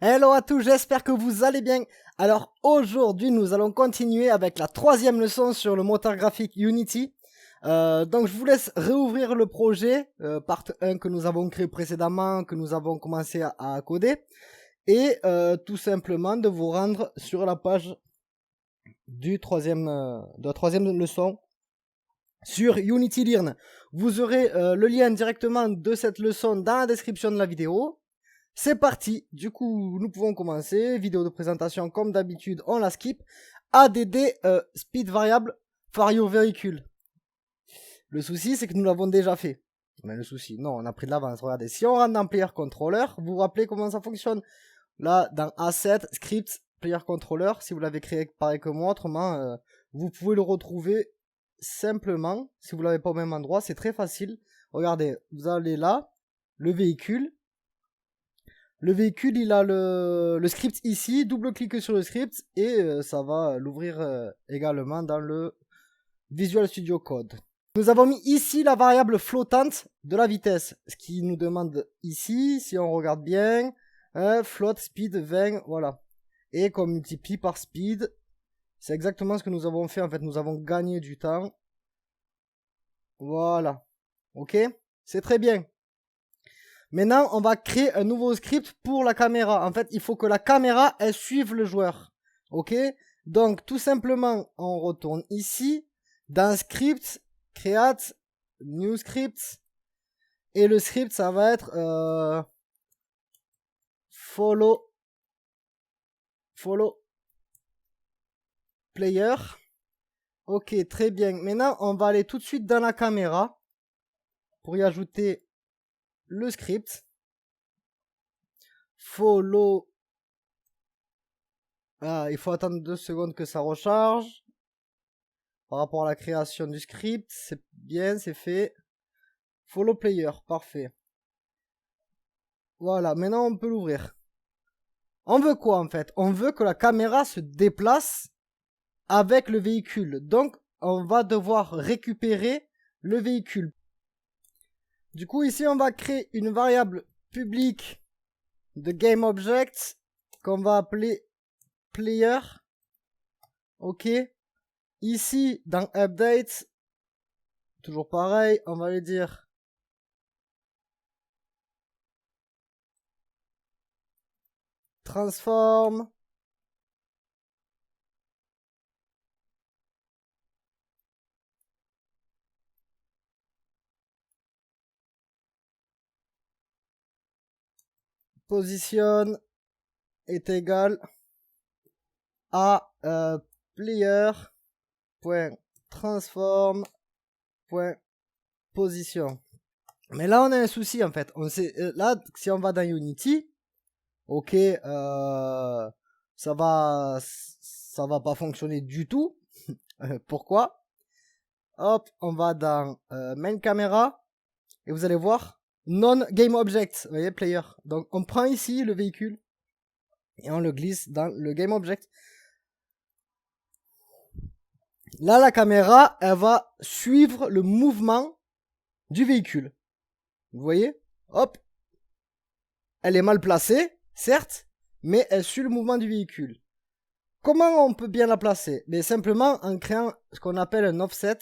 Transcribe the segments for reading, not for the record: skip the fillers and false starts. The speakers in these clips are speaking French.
Hello à tous, j'espère que vous allez bien. Alors aujourd'hui nous allons continuer avec la troisième leçon sur le moteur graphique Unity. Donc je vous laisse réouvrir le projet, part 1 que nous avons créé précédemment, que nous avons commencé à coder. Et tout simplement de vous rendre sur la page de la troisième leçon sur Unity Learn. Vous aurez le lien directement de cette leçon dans la description de la vidéo. C'est parti, du coup nous pouvons commencer, vidéo de présentation comme d'habitude, on la skip. ADD speed variable for your vehicle. Le souci c'est que nous l'avons déjà fait. Mais le souci, non, on a pris de l'avance, regardez, si on rentre dans Player Controller, vous vous rappelez comment ça fonctionne? Là, dans Asset, Script, Player Controller, si vous l'avez créé pareil que moi, autrement, vous pouvez le retrouver simplement, si vous l'avez pas au même endroit, c'est très facile. Regardez, vous allez là, le véhicule, il a le script ici, double-cliquez sur le script et ça va l'ouvrir également dans le Visual Studio Code. Nous avons mis ici la variable flottante de la vitesse, ce qui nous demande ici, si on regarde bien, float speed 20, voilà. Et qu'on multiplie par speed, c'est exactement ce que nous avons fait en fait, nous avons gagné du temps. Voilà, ok, c'est très bien. Maintenant, on va créer un nouveau script pour la caméra. En fait, il faut que la caméra, elle suive le joueur. Ok? Donc, tout simplement, on retourne ici, dans Script, Create, New Script. Et le script, ça va être follow player. Ok, très bien. Maintenant, on va aller tout de suite dans la caméra pour y ajouter le script. Follow. Ah, il faut attendre 2 secondes que ça recharge. Par rapport à la création du script, c'est bien, c'est fait. Follow player, parfait. Voilà, maintenant on peut l'ouvrir. On veut quoi en fait? On veut que la caméra se déplace avec le véhicule. Donc, on va devoir récupérer le véhicule. Du coup, ici, on va créer une variable publique de GameObject qu'on va appeler player. Ok. Ici, dans update, toujours pareil, on va lui dire transform position est égal à player.transform.position. Mais là on a un souci en fait. On sait, là si on va dans Unity, ok, ça va pas fonctionner du tout. Pourquoi? Hop, on va dans main camera et vous allez voir non game object. Vous voyez player. Donc on prend ici le véhicule et on le glisse dans le game object. Là, la caméra, elle va suivre le mouvement du véhicule. Vous voyez? Hop. Elle est mal placée, certes, mais elle suit le mouvement du véhicule. Comment on peut bien la placer? Mais simplement en créant ce qu'on appelle un offset.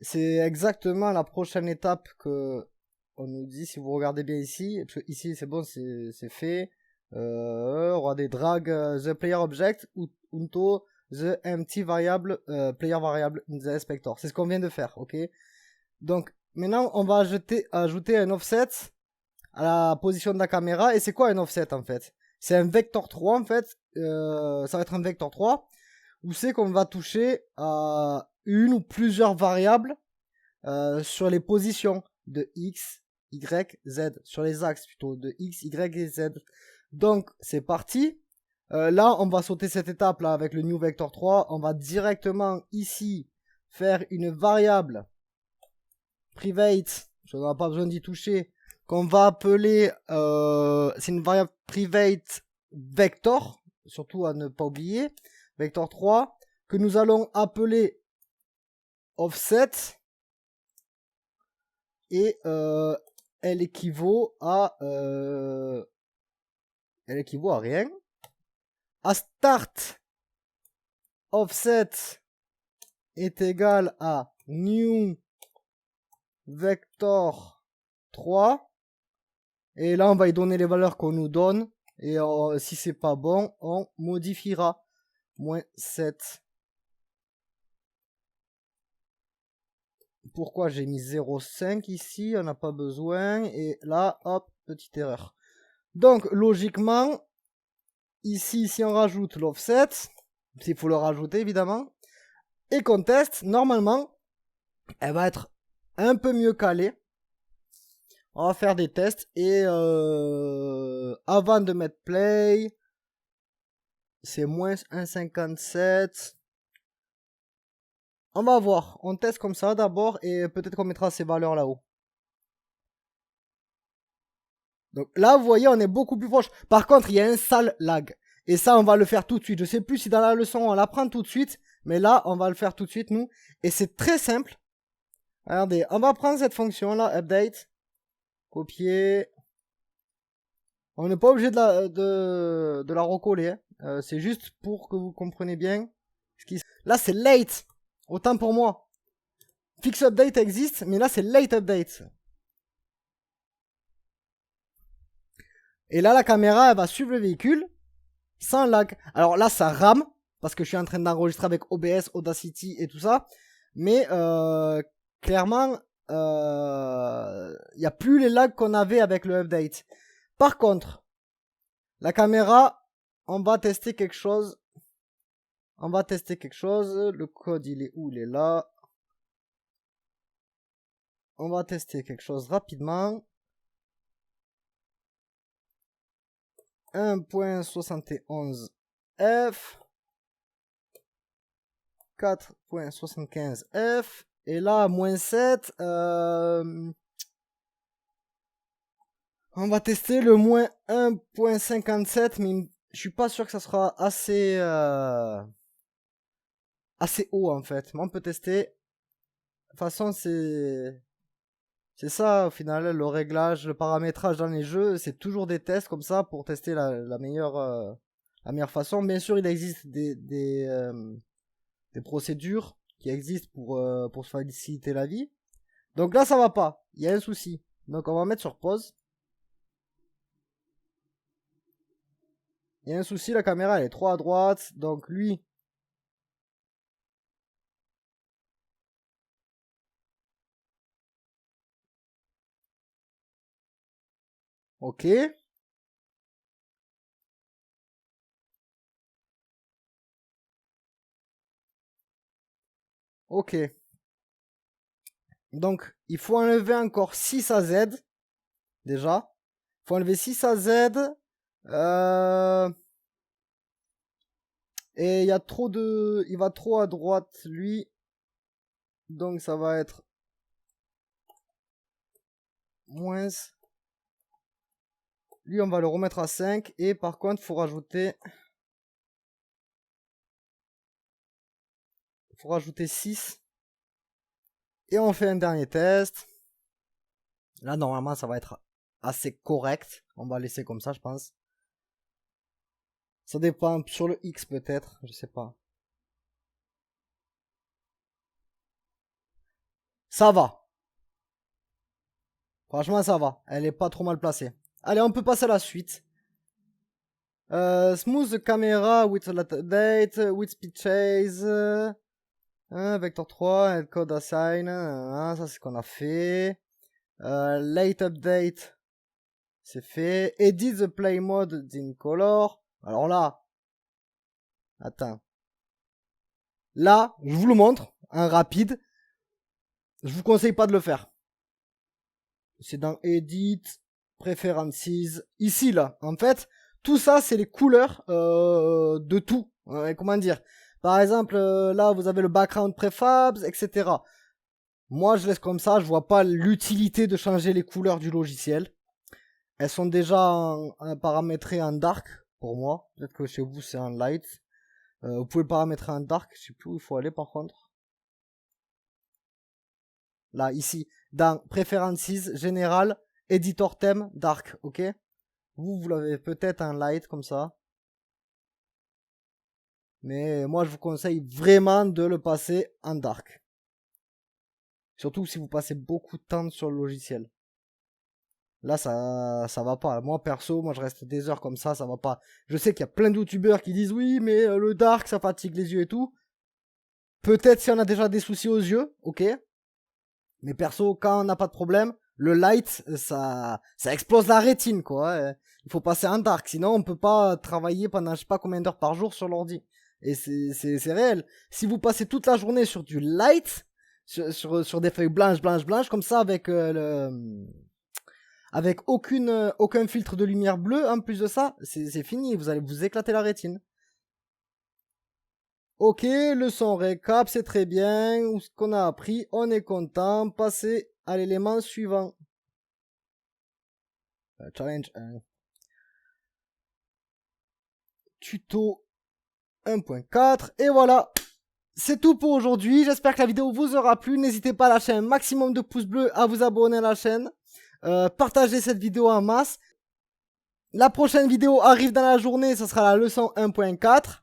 C'est exactement la prochaine étape que on nous dit, si vous regardez bien ici. Parce que ici, c'est bon, c'est fait. Regardez, drag the player object unto the empty variable player variable in the inspector. C'est ce qu'on vient de faire, ok? Donc maintenant on va ajouter un offset à la position de la caméra. Et c'est quoi un offset en fait? C'est un vector 3 en fait. Ça va être un vector 3 où c'est qu'on va toucher à une ou plusieurs variables sur les positions de x, y, z, sur les axes plutôt de x, y et z. Donc c'est parti. Là, on va sauter cette étape là avec le new vector 3. On va directement ici faire une variable private. Je n'ai pas besoin d'y toucher. Qu'on va appeler, c'est une variable private vector. Surtout à ne pas oublier. Vector 3. Que nous allons appeler offset. Et elle équivaut à elle équivaut à rien. À start, offset est égal à new vector 3. Et là, on va y donner les valeurs qu'on nous donne. Et si c'est pas bon, on modifiera. Moins 7. Pourquoi j'ai mis 0,5 ici? On n'a pas besoin. Et là, hop, petite erreur. Donc, logiquement, ici, si on rajoute l'offset, s'il faut le rajouter évidemment, et qu'on teste, normalement, elle va être un peu mieux calée. On va faire des tests et avant de mettre play, c'est moins 1,57. On va voir, on teste comme ça d'abord et peut-être qu'on mettra ces valeurs là-haut. Donc là, vous voyez, on est beaucoup plus proche. Par contre, il y a un sale lag. Et ça, on va le faire tout de suite. Je sais plus si dans la leçon, on l'apprend tout de suite. Mais là, on va le faire tout de suite, nous. Et c'est très simple. Regardez, on va prendre cette fonction-là, update. Copier. On n'est pas obligé de la recoller. Hein. C'est juste pour que vous compreniez bien. Là, c'est late. Autant pour moi. Fix update existe, mais là, c'est late update. Et là, la caméra, elle va suivre le véhicule sans lag. Alors là, ça rame parce que je suis en train d'enregistrer avec OBS, Audacity et tout ça. Mais clairement, il n'y a plus les lags qu'on avait avec le update. Par contre, la caméra, on va tester quelque chose. Le code, il est où? Il est là. On va tester quelque chose rapidement. 1.71f 4.75f et là moins 7 on va tester le moins 1.57 mais je suis pas sûr que ça sera assez haut en fait, mais on peut tester. De toute façon c'est ça au final, le réglage, le paramétrage dans les jeux, c'est toujours des tests comme ça pour tester la meilleure façon. Bien sûr, il existe des procédures qui existent pour se faciliter la vie. Donc là, ça va pas, il y a un souci. Donc on va mettre sur pause. Il y a un souci, la caméra elle est trop à droite, donc lui... Ok. Ok. Donc, il faut enlever encore 6 à Z. Déjà. Il faut enlever 6 à Z. Et il y a trop de... Il va trop à droite, lui. Donc, ça va être... Moins... Lui, on va le remettre à 5. Et par contre, il faut rajouter... Il faut rajouter 6. Et on fait un dernier test. Là, normalement, ça va être assez correct. On va laisser comme ça, je pense. Ça dépend. Sur le X, peut-être. Je sais pas. Ça va. Franchement, ça va. Elle est pas trop mal placée. Allez, on peut passer à la suite. Smooth camera with update, with speed chase. Vector 3, code assign. Ça, c'est ce qu'on a fait. Late update. C'est fait. Edit the play mode in color. Alors là. Attends. Là, je vous le montre. Un rapide. Je vous conseille pas de le faire. C'est dans Edit, Preferences. Ici, là. En fait, tout ça, c'est les couleurs de tout. Comment dire? Par exemple, là, vous avez le background prefabs, etc. Moi, je laisse comme ça. Je vois pas l'utilité de changer les couleurs du logiciel. Elles sont déjà paramétrées en dark pour moi. Peut-être que chez vous, c'est en light. Vous pouvez le paramétrer en dark. Je sais plus où il faut aller par contre. Là, ici, dans Preferences, Général, Editor Theme, Dark, ok? Vous l'avez peut-être un light comme ça. Mais moi, je vous conseille vraiment de le passer en dark. Surtout si vous passez beaucoup de temps sur le logiciel. Là, ça va pas. Moi, perso, moi, je reste des heures comme ça va pas. Je sais qu'il y a plein de youtubeurs qui disent oui, mais le dark, ça fatigue les yeux et tout. Peut-être si on a déjà des soucis aux yeux, ok. Mais perso, quand on n'a pas de problème, le light, ça explose la rétine, quoi. Il faut passer en dark, sinon on peut pas travailler pendant je sais pas combien d'heures par jour sur l'ordi. Et c'est réel. Si vous passez toute la journée sur du light, sur des feuilles blanches, comme ça, avec aucun filtre de lumière bleue, en plus de ça, c'est fini, vous allez vous éclater la rétine. Ok, leçon récap, c'est très bien. Ce qu'on a appris, on est content. Passer à l'élément suivant. Challenge 1. Tuto 1.4. Et voilà. C'est tout pour aujourd'hui. J'espère que la vidéo vous aura plu. N'hésitez pas à lâcher un maximum de pouces bleus, à vous abonner à la chaîne. Partagez cette vidéo en masse. La prochaine vidéo arrive dans la journée. Ce sera la leçon 1.4.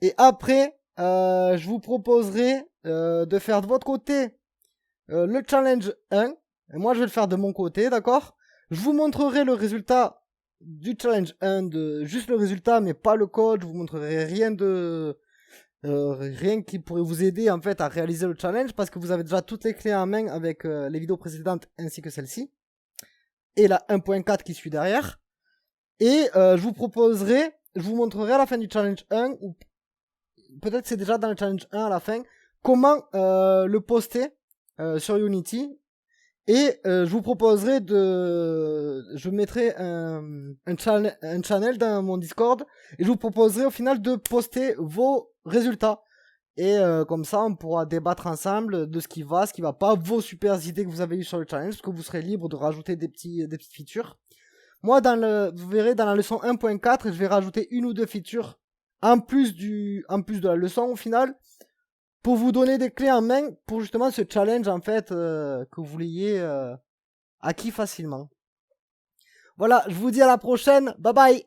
Et après, je vous proposerai de faire de votre côté le challenge 1. Et moi, je vais le faire de mon côté, d'accord? Je vous montrerai le résultat du challenge 1, juste le résultat, mais pas le code. Je vous montrerai rien qui pourrait vous aider en fait à réaliser le challenge parce que vous avez déjà toutes les clés en main avec les vidéos précédentes ainsi que celle-ci. Et la 1.4 qui suit derrière. Et je vous montrerai à la fin du challenge 1, ou peut-être c'est déjà dans le challenge 1 à la fin, comment le poster sur Unity. Et je vous proposerai je mettrai un channel dans mon Discord et je vous proposerai au final de poster vos résultats. Et comme ça, on pourra débattre ensemble de ce qui va pas, vos super idées que vous avez eues sur le challenge, parce que vous serez libre de rajouter des petites features. Moi, vous verrez dans la leçon 1.4, je vais rajouter une ou deux features en plus de la leçon au final, pour vous donner des clés en main pour justement ce challenge en fait que vous l'ayez acquis facilement. Voilà, je vous dis à la prochaine, bye bye.